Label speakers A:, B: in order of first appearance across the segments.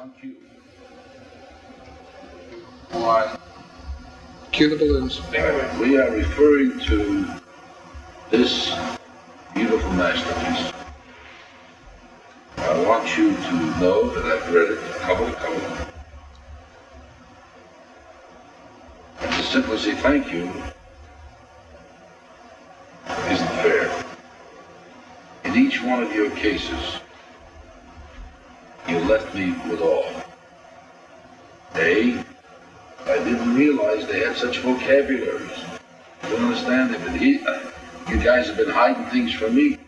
A: On cue. One.
B: Cue the balloons.
A: We are referring to this beautiful masterpiece. I want you to know that I've read it cover to cover. And to simply say thank you isn't fair. In each one of your cases, you left me with awe. I didn't realize they had such vocabularies. I don't understand it. You guys have been hiding things from me.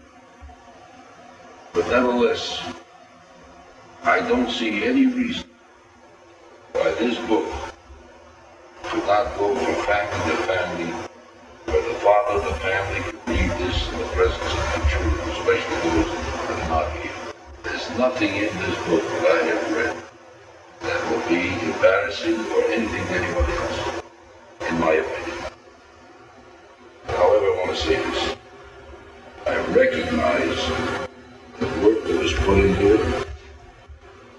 A: But nevertheless, I don't see any reason why this book should not go from family to family, where the father of the family can read this in the presence of the children, especially those that are not here. There's nothing in this book that I have read that will be embarrassing or anything to anybody else, in my opinion. However, I want to say this. I recognize the work that was put into it.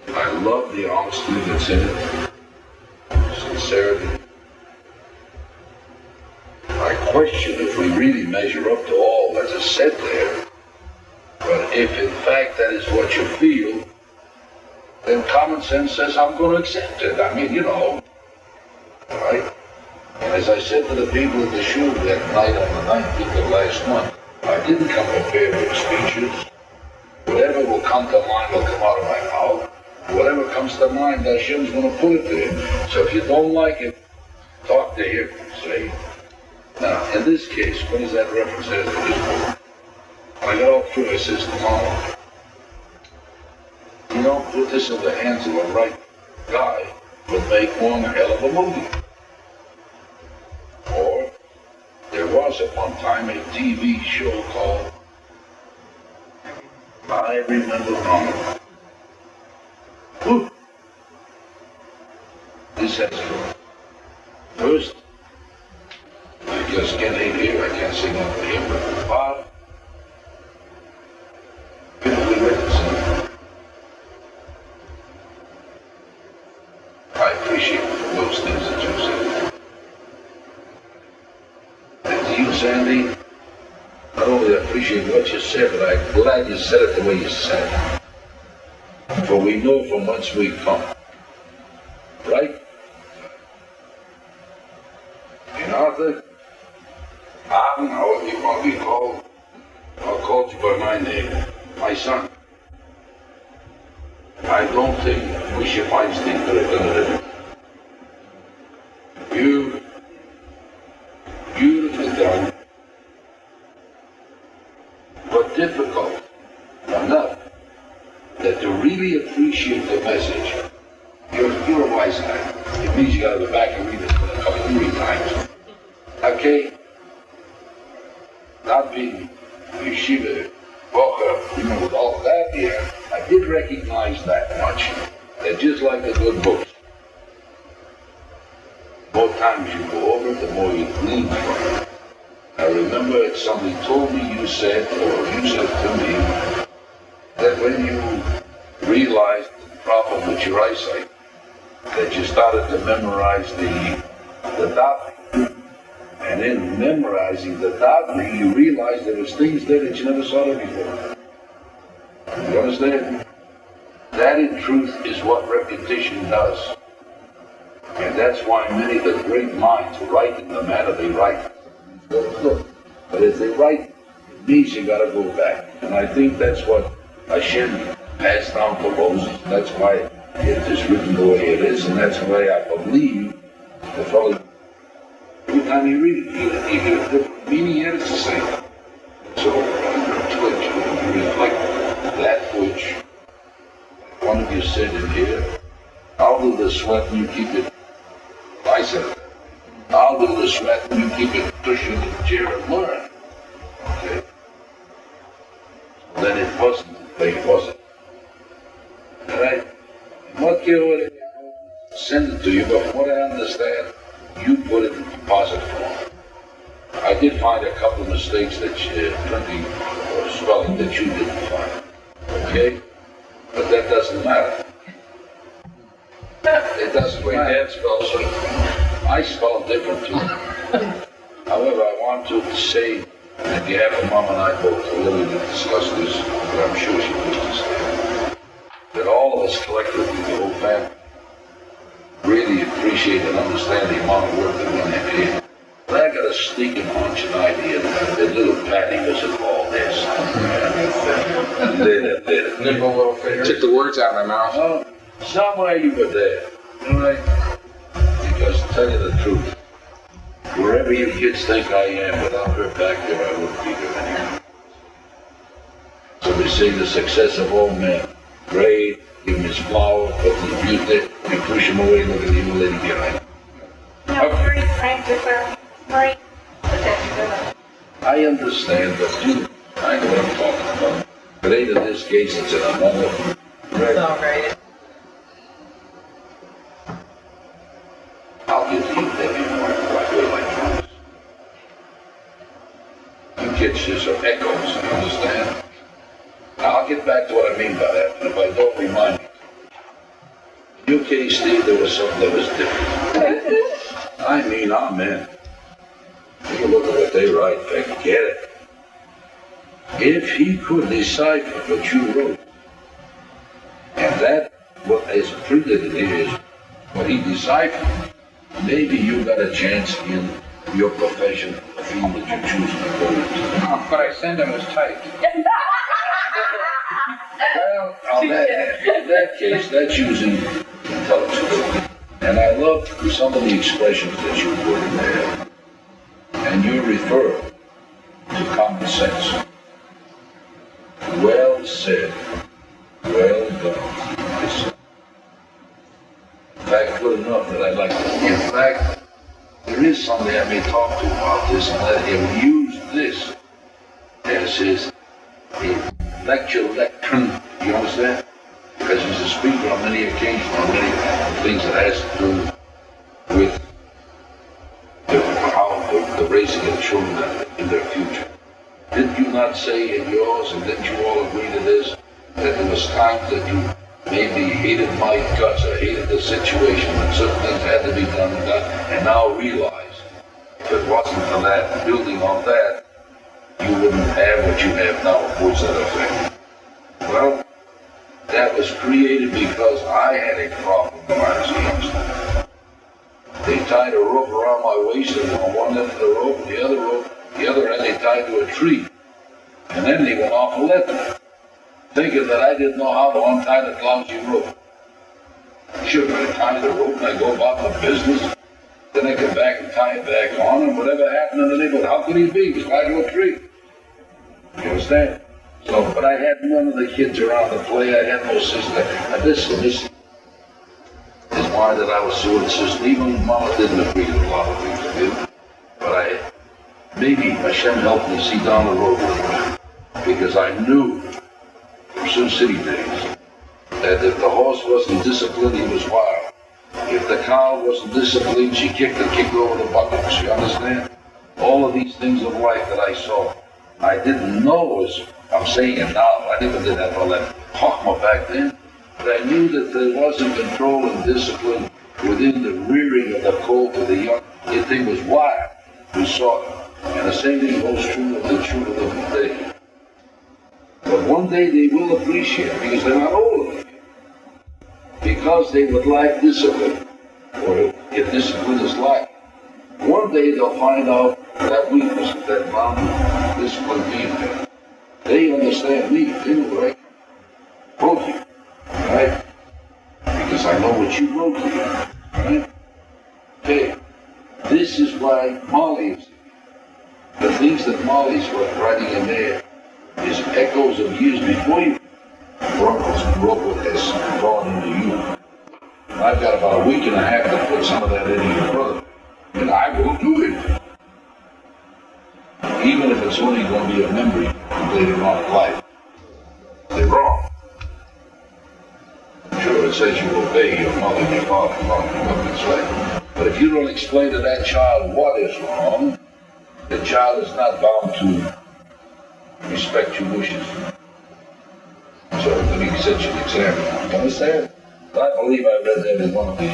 A: I love the honesty that's in it, sincerity. I question if we really measure up to all that is said there. But if in fact that is what you feel, then common sense says I'm going to accept it. I mean, right? And as I said to the people at the shul that night on the 19th of last month, I didn't come prepared with speeches. Whatever will come to mind will come out of my mouth. Whatever comes to mind, Hashem's going to put it there. So if you don't like it, talk to him, see? Now, in this case, what does that reference have to this book? I got all through, I says tomorrow, you don't put this in the hands of a right guy, would make one hell of a movie. Or, there was at one time a TV show called I Remember Wrong. Whew. This has first, I just can't ain't here, I can't sing up for him, but Bob, I appreciate those things that you said. And to you, Sandy, not only appreciate what you said, but I'm glad you said it the way you said it. For we know from whence we come. Right? And Arthur, Ahron, however you want to be called, I'll call you by my name, my son. I don't think we should find things that are going to you beautifully done, but difficult enough that to really appreciate the message, you're a wise guy. It means you got to go back and read it a couple, 3 times. Okay? Not being yeshiva, bocher, with all of that here, I did recognize that much. That just like the good books, the more times you go over it, the more you glean from it. I remember somebody told me you said to me, that when you realized the problem with your eyesight, that you started to memorize the dot. And in memorizing the dot, you realized there was things there that you never saw there before. You understand? That in truth is what repetition does. And that's why many of the great minds write in the manner they write. But if they write, it means you gotta go back. And I think that's what Hashem passed down to Moses. That's why it is written the way it is, and that's why I believe the fellow, every time you read it, you get a different meaning, and it's the same. So, to reflect that which one of you said in here, I'll do the sweat and you keep it. I said, I'll do the sweat and you keep it pushing the chair and learn. Okay? Then it wasn't, it wasn't. Alright? What you send it to you, but from what I understand, you put it in composite form. I did find a couple of mistakes that printing or spelling that you didn't find. Okay? But that doesn't matter. It doesn't the way Dad spells it. I spell different too. However, I want to say, on behalf of Mom and I both, Lily to discuss this, but I'm sure she wishes to say, that all of us collectively, the whole family, really appreciate and understand the amount of work that we have here. But I got a sneaking hunch and idea that little Patty was involved there somewhere.
B: Nibble a little finger. Took the words out of my mouth.
A: Oh, somewhere you were there. All right? Because to tell you the truth, wherever you kids think I am, without her back there, I wouldn't be here anymore. So we see the success of all men. Great, give him his flower, put his beauty, you push him away, look at the old lady behind him.
C: No, very frank with her. Very protective.
A: I understand, but you, I know what I'm talking about. But ain't in this case, it's in another.
C: It's all right.
A: I'll give you Debbie more right away, like promise. You kids just are echoes, you understand? Now, I'll get back to what I mean by that, and if I don't, remind me. In your case, Steve, there was something that was different. I mean, amen. Take a look at what they write, forget it. If he could decipher what you wrote, and that, what is printed in here is what he deciphered, maybe you got a chance in your profession, the field that you're choosing to go into.
B: What I sent him was typed.
A: Well, in that case, that's using intelligence. And I love some of the expressions that you put in there. And you refer to common sense. Well said. Well done. In fact, good enough that I'd like to. In fact, there is something I may talk to about this, and that he'll use this as his lectern. You understand? Because he's a speaker on many occasions, on many things that has to do with how the raising of children in their future. Did you not say in yours, and didn't you all agree to this, that there was times that you maybe hated my guts or hated the situation, and certain things had to be done and now realize if it wasn't for that, building on that, you wouldn't have what you have now, words that effect. Well, that was created because I had a problem when I was a youngster. They tied a rope around my waist, and on one end of the rope, the other end they tied to a tree. And then they went off and left me, thinking that I didn't know how to untie the lousy rope. Sure, I tie the rope and I go about my business. Then I come back and tie it back on, and whatever happened in the neighborhood, how could he be? He's tied to a tree. You understand? So, but I had none of the kids around to play. I had no sister. And this is why that I was so insistent. Even Mama didn't agree with a lot of things I did. But maybe Hashem helped me see down the road with her. Because I knew from Sioux City days that if the horse wasn't disciplined, he was wild. If the cow wasn't disciplined, she kicked over the buckets. You understand? All of these things of life that I saw, I didn't know as I'm saying it now. I never did have all that hawkma back then. But I knew that there wasn't control and discipline within the rearing of the colt to the young. The thing was wild. We saw it. And the same thing holds true of the children of today. But one day they will appreciate it because they're not old enough. Because they would lack discipline. Or if discipline is lacked. One day they'll find out that weakness, that mountain discipline being there. They understand me, they know where I come from. Both of you, right? Because I know what you wrote to me, right? Okay, this is why Molly is here. The things that Molly's writing in there is echoes of years before you. Broncos and Robo has gone into you. I've got about a week and a half to put some of that into your brother. And I will do it. Even if it's only going to be a memory later on in life. They're wrong. Sure, it says you obey your mother and your father, that's right. But if you don't explain to that child what is wrong, the child is not bound to respect your wishes. So let me set you an example. You understand? I believe I read that in one of the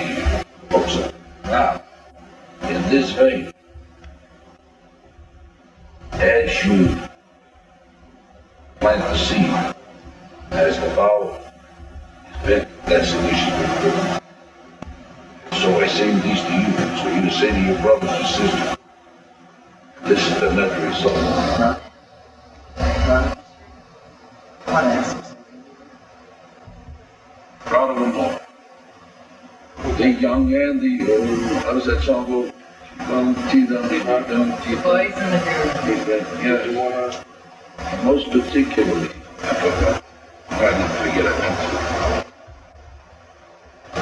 A: books. Now, in this vein, as you plant the seed, as the bow is bent, that's the ushered. So I say these to you, so you say to your brothers and sisters, this is the net result. Proud of them all. The young and the old, how does that song go?
D: Boys in the
A: Yeah, most particularly, I forgot. I didn't forget I meant to.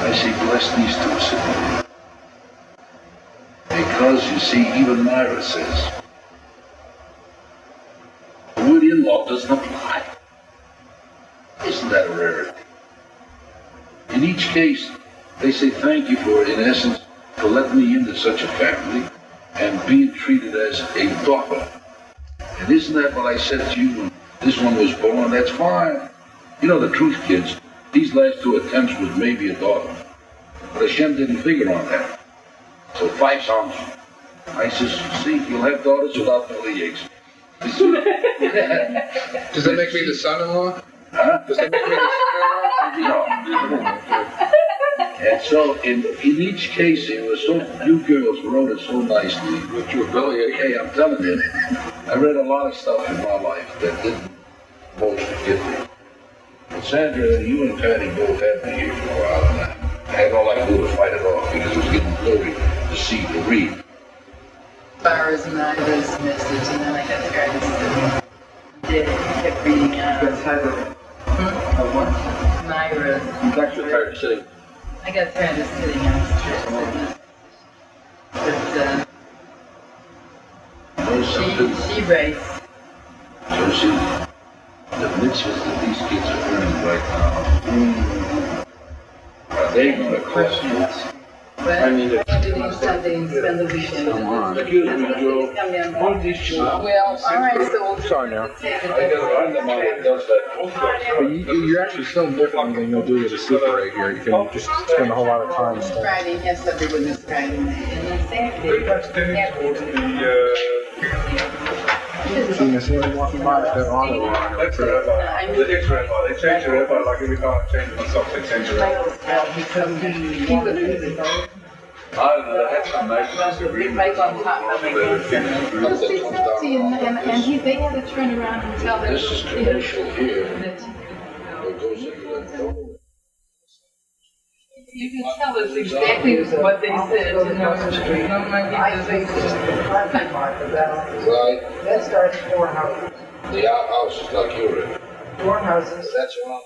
A: I say, bless these two sitting here. Because, you see, even Myra says, the word in-law doesn't apply. Isn't that a rarity? In each case, they say thank you for, in essence, for letting me into such a family and being treated as a daughter. And isn't that what I said to you when this one was born? That's fine. You know the truth, kids. These last two attempts was maybe a daughter. But Hashem didn't figure on that. So 5 songs. I says, see, you'll have daughters without belly aches.
B: Does that make me the son-in-law?
A: Huh?
B: Does that make me the
A: No. And so, in each case, it was so, you girls wrote it so nicely.
B: with your belly ache?
A: Hey, I'm telling you, I read a lot of stuff in my life that didn't most get me. But Sandra, you and Patty both had me here for a while, and I had all I could do to fight it off because it was getting blurry to see, to read.
D: Flowers and I was message, and then I got tired of did kept reading Myra.
A: You got your tired of sitting.
D: I got tired of sitting on the street. But she writes.
A: So see, the mitzvahs that these kids are learning right now, are they going to cost you?
D: But I mean, do Sunday and spend the weekend.
A: Excuse me, Joe. One of these children.
D: Well, all right, so
B: Sorry now.
A: I got the money that does that.
B: But you're actually so different than you'll do with a super right here. You can just spend a whole lot of time studying.
D: Friday, yes, Sunday was this Friday, and then
B: Seeing as him walking by with that auto on.
E: That's the rabbi. The ex-rabbi. They change the rabbi like every time I change it myself, they change the rabbi. I don't know, that's some nice disagreement.
D: Mike on top.
F: Well, she's 50, and they had to turn around and tell them.
A: This is commercial here. It goes into the
D: You can tell us exactly what they said.
A: right.
G: That starts 4 houses.
A: The outhouse is like you're in.
G: 4 houses.
A: That's around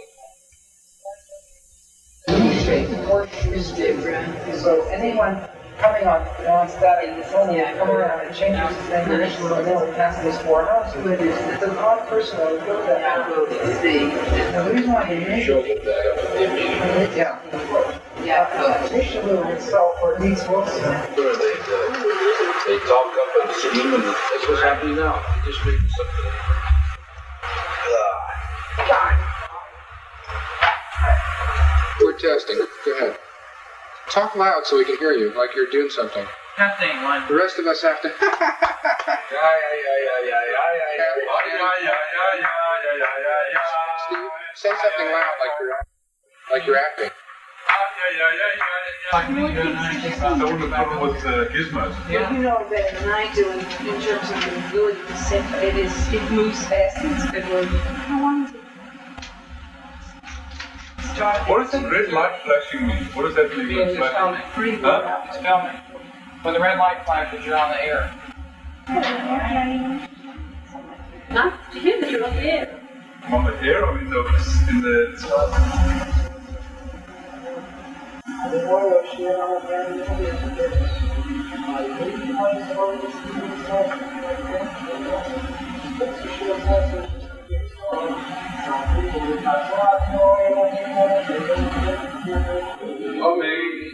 G: So anyone coming on wants that, it's only come around and changes his name, and then past these 4 houses. It's an odd person that would go that. Now, the reason why they
A: the
G: make
A: show
G: it,
A: that up at their meeting.
G: yeah, Mishalou itself, or needs Wilson.
A: They talk up and scream, and that's what's happening now. They just make something.
B: We're testing. Go ahead. Talk loud so we can hear you, like you're doing something.
D: Nothing, one.
B: The rest of us have to. Steve, say something loud like you're acting.
E: I wouldn't have problem with gizmos.
F: Well, you know better than I do in terms of the ability to sit. It moves fast and it's good work. How long is it?
E: What does that red light flashing mean? What does that mean?
D: It's filming. It's filming. When the red light flashes, you're on the air.
F: Not to hear that you're on the air.
E: On the air or in the Oh, maybe.